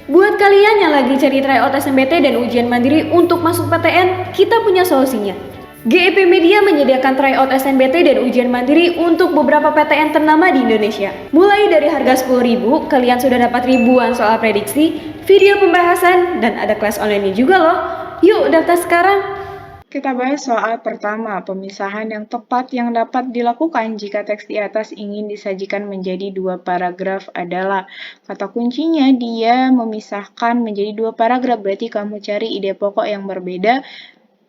Buat kalian yang lagi cari tryout SNBT dan ujian mandiri untuk masuk PTN, kita punya solusinya. GEP Media menyediakan tryout SNBT dan ujian mandiri untuk beberapa PTN ternama di Indonesia. Mulai dari harga 10.000, kalian sudah dapat ribuan soal prediksi, video pembahasan, dan ada kelas online juga loh. Yuk daftar sekarang! Kita bahas soal pertama, pemisahan yang tepat yang dapat dilakukan jika teks di atas ingin disajikan menjadi dua paragraf adalah kata kuncinya dia memisahkan menjadi dua paragraf, berarti kamu cari ide pokok yang berbeda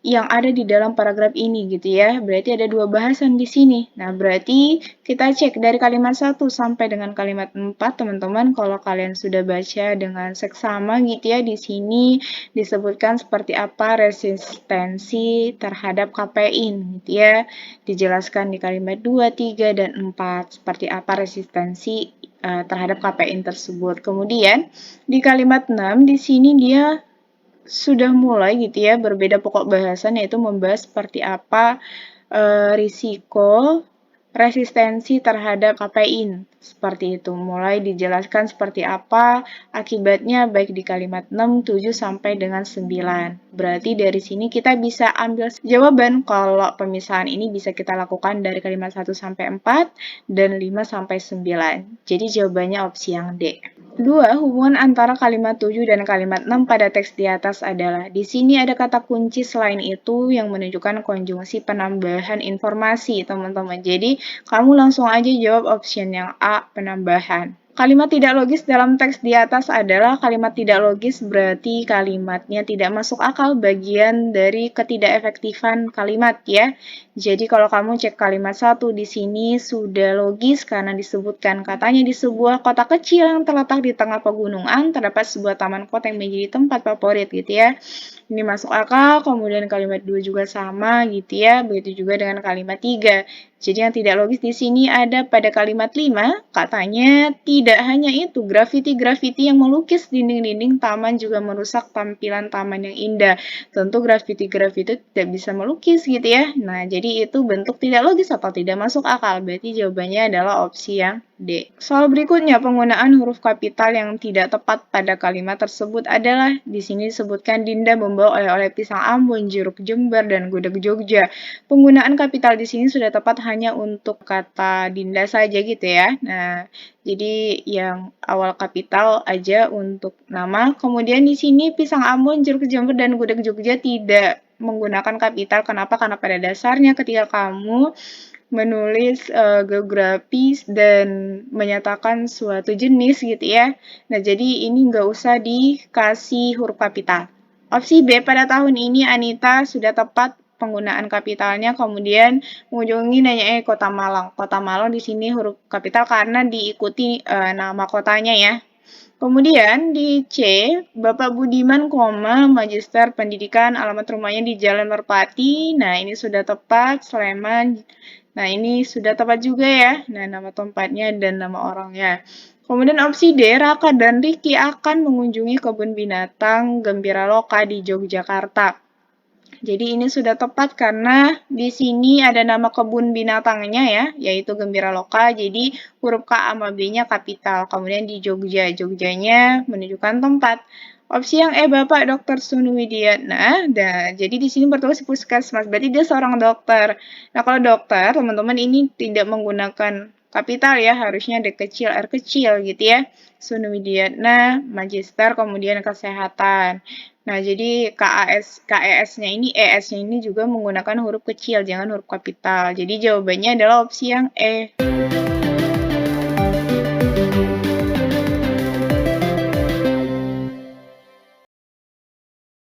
yang ada di dalam paragraf ini gitu ya. Berarti ada dua bahasan di sini. Nah, berarti kita cek dari kalimat 1 sampai dengan kalimat 4, teman-teman. Kalau kalian sudah baca dengan seksama gitu ya, di sini disebutkan seperti apa resistensi terhadap kafein gitu ya. Dijelaskan di kalimat 2, 3, dan 4 seperti apa resistensi terhadap kafein tersebut. Kemudian di kalimat 6 di sini dia sudah mulai gitu ya berbeda pokok bahasan, yaitu membahas seperti apa risiko resistensi terhadap kafein. Seperti itu, mulai dijelaskan seperti apa akibatnya baik di kalimat 6, 7, sampai dengan 9. Berarti dari sini kita bisa ambil jawaban kalau pemisahan ini bisa kita lakukan dari kalimat 1 sampai 4 dan 5 sampai 9. Jadi jawabannya opsi yang D. 2. Hubungan antara kalimat 7 dan kalimat 6 pada teks di atas adalah, di sini ada kata kunci selain itu yang menunjukkan konjungsi penambahan informasi, teman-teman. Jadi, kamu langsung aja jawab option yang A, penambahan. Kalimat tidak logis dalam teks di atas adalah kalimat tidak logis berarti kalimatnya tidak masuk akal, bagian dari ketidakefektifan kalimat ya. Jadi kalau kamu cek kalimat 1 di sini sudah logis karena disebutkan katanya di sebuah kota kecil yang terletak di tengah pegunungan terdapat sebuah taman kota yang menjadi tempat favorit gitu ya. Ini masuk akal, kemudian kalimat 2 juga sama gitu ya, begitu juga dengan kalimat 3. Jadi yang tidak logis di sini ada pada kalimat 5, katanya tidak hanya itu, grafiti-grafiti yang melukis dinding-dinding taman juga merusak tampilan taman yang indah. Tentu grafiti-grafiti tidak bisa melukis gitu ya. Nah, jadi itu bentuk tidak logis atau tidak masuk akal. Berarti jawabannya adalah opsi yang D. Soal berikutnya, penggunaan huruf kapital yang tidak tepat pada kalimat tersebut adalah di sini disebutkan Dinda membawa oleh-oleh pisang Ambon, jeruk Jember, dan gudeg Jogja. Penggunaan kapital di sini sudah tepat hanya untuk kata Dinda saja gitu ya. Nah, jadi yang awal kapital aja untuk nama. Kemudian di sini pisang Ambon, jeruk Jember, dan gudeg Jogja tidak menggunakan kapital. Kenapa? Karena pada dasarnya ketika kamu menulis geografis dan menyatakan suatu jenis gitu ya. Nah, jadi ini nggak usah dikasih huruf kapital. Opsi B, pada tahun ini Anita sudah tepat penggunaan kapitalnya, kemudian mengunjungi nanya Kota Malang. Kota Malang di sini huruf kapital karena diikuti nama kotanya ya. Kemudian di C, Bapak Budiman, Magister Pendidikan, alamat rumahnya di Jalan Merpati. Nah, ini sudah tepat, Sleman. Nah, ini sudah tepat juga ya. Nah, nama tempatnya dan nama orangnya. Kemudian opsi D, Raka dan Riki akan mengunjungi kebun binatang Gembira Loka di Yogyakarta. Jadi ini sudah tepat karena di sini ada nama kebun binatangnya ya, yaitu Gembira Loka. Jadi huruf K sama B-nya kapital. Kemudian di Jogja, Jogjanya menunjukkan tempat. Opsi yang E, Bapak Dr. Sunu Widiatna. Nah, jadi di sini bertulis puskesmas, berarti dia seorang dokter. Nah, kalau dokter, teman-teman ini tidak menggunakan kapital ya, harusnya D kecil, R kecil gitu ya. Sunu Widiatna, magister, kemudian kesehatan. Nah, jadi KES-nya ini, ES-nya ini juga menggunakan huruf kecil, jangan huruf kapital. Jadi jawabannya adalah opsi yang E.